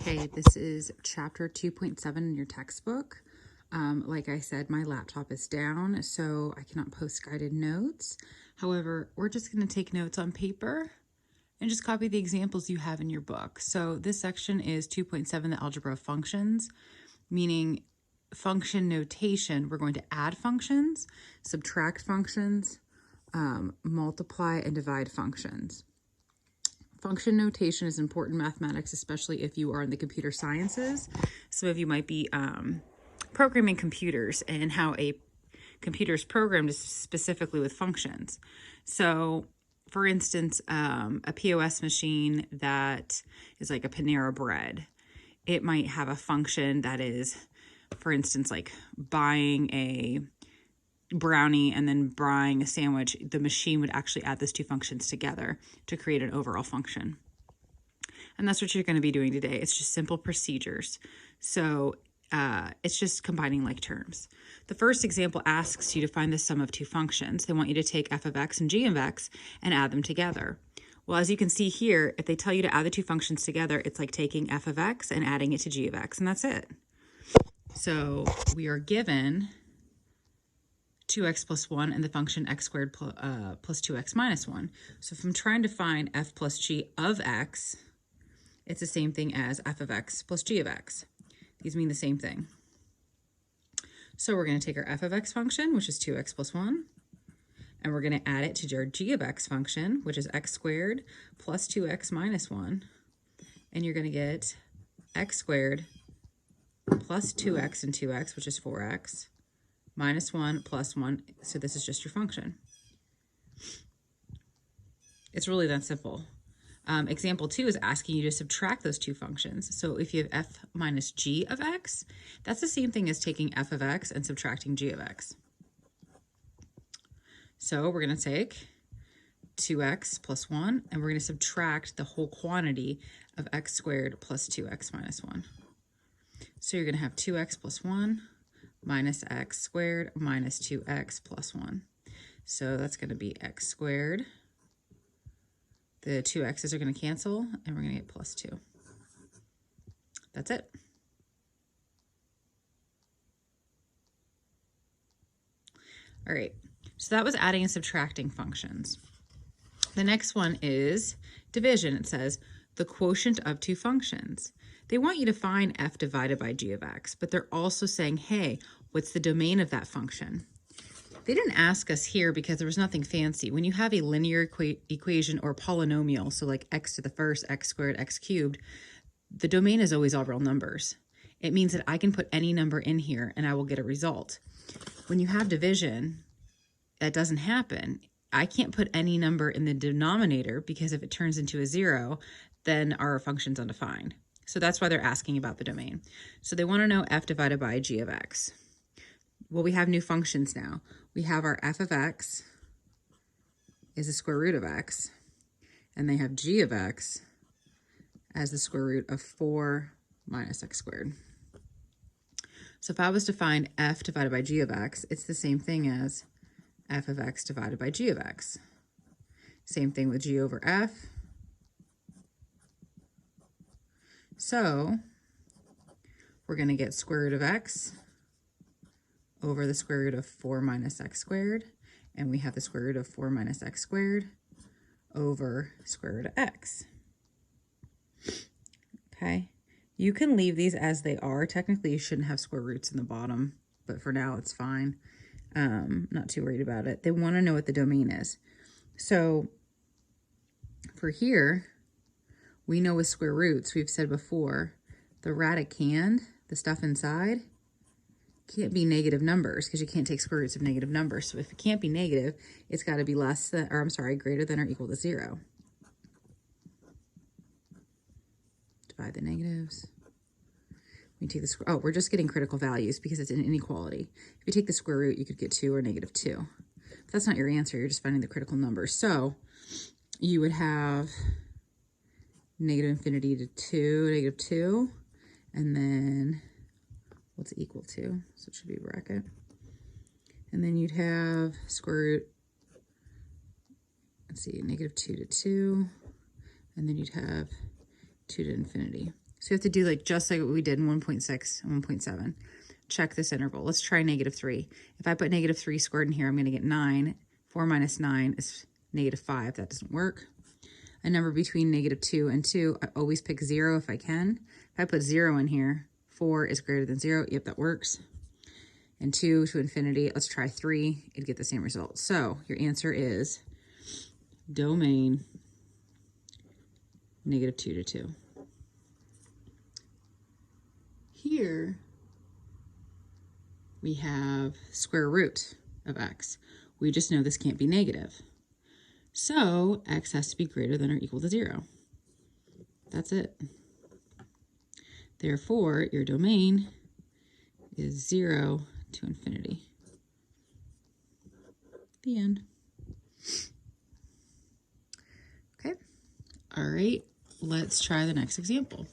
Okay, this is chapter 2.7 in your textbook. Like I said, my laptop is down, so I cannot post guided notes. However, we're just going to take notes on paper and just copy the examples you have in your book. So this section is 2.7, the Algebra of Functions, meaning function notation. We're going to add functions, subtract functions, multiply and divide functions. Function notation is important in mathematics, especially if you are in the computer sciences. Some of you might be programming computers and how a computer is programmed is specifically with functions. So, for instance, a POS machine that is like a Panera Bread, it might have a function that is, for instance, like buying a brownie and then buying a sandwich. The machine would actually add those two functions together to create an overall function. And that's what you're going to be doing today. It's just simple procedures. So it's just combining like terms. The first example asks you to find the sum of two functions. They want you to take f of x and g of x and add them together. Well, as you can see here, if they tell you to add the two functions together, it's like taking f of x and adding it to g of x, and that's it. So we are given 2x plus 1 and the function x squared plus 2x minus 1. So if I'm trying to find f plus g of x, it's the same thing as f of x plus g of x. These mean the same thing. So we're going to take our f of x function, which is 2x plus 1, and we're going to add it to our g of x function, which is x squared plus 2x minus 1. And you're going to get x squared plus 2x and 2x, which is 4x, minus 1 plus 1, so this is just your function. It's really that simple. Example 2 is asking you to subtract those two functions. So if you have f minus g of x, that's the same thing as taking f of x and subtracting g of x. So we're going to take 2x plus 1, and we're going to subtract the whole quantity of x squared plus 2x minus 1. So you're going to have 2x plus 1 minus x squared minus 2x plus 1. So that's going to be x squared. The two x's are going to cancel, and we're going to get plus 2. That's it. All right, so that was adding and subtracting functions. The next one is division. It says the quotient of two functions. They want you to find f divided by g of x, but they're also saying, hey, what's the domain of that function? They didn't ask us here because there was nothing fancy. When you have a linear equation or polynomial, so like x to the first, x squared, x cubed, the domain is always all real numbers. It means that I can put any number in here and I will get a result. When you have division, that doesn't happen. I can't put any number in the denominator because if it turns into a 0, then our function's undefined. So that's why they're asking about the domain. So they want to know f divided by g of x. Well, we have new functions now. We have our f of x is the square root of x, and they have g of x as the square root of 4 minus x squared. So if I was to find f divided by g of x, it's the same thing as f of x divided by g of x. Same thing with g over f. So we're going to get square root of x over the square root of 4 minus x squared, and we have the square root of 4 minus x squared over square root of x. Okay, you can leave these as they are. Technically, you shouldn't have square roots in the bottom, but for now it's fine. Not too worried about it. They want to know what the domain is. So for here, we know with square roots, we've said before, the radicand, the stuff inside, can't be negative numbers because you can't take square roots of negative numbers. So if it can't be negative, it's got to be less than, or I'm sorry, greater than or equal to 0. Divide the negatives. We take the square, oh, we're just getting critical values because it's an inequality. If you take the square root, you could get 2 or negative 2. But that's not your answer. You're just finding the critical number. So you would have negative infinity to 2, negative 2, and then what's it equal to? So it should be a bracket. And then you'd have square root, let's see, negative 2 to 2, and then you'd have 2 to infinity. So you have to do like just like what we did in 1.6 and 1.7. Check this interval. Let's try -3. If I put -3 squared in here, I'm going to get 9. 4 minus 9 is -5. That doesn't work. A number between -2 and 2, I always pick 0 if I can. If I put 0 in here, 4 is greater than 0. Yep, that works. And 2 to infinity. Let's try 3. It'd get the same result. So your answer is domain -2 to 2. Here we have square root of x. We just know this can't be negative. So x has to be greater than or equal to 0. That's it. Therefore, your domain is 0 to infinity. The end. Okay. All right. Let's try the next example.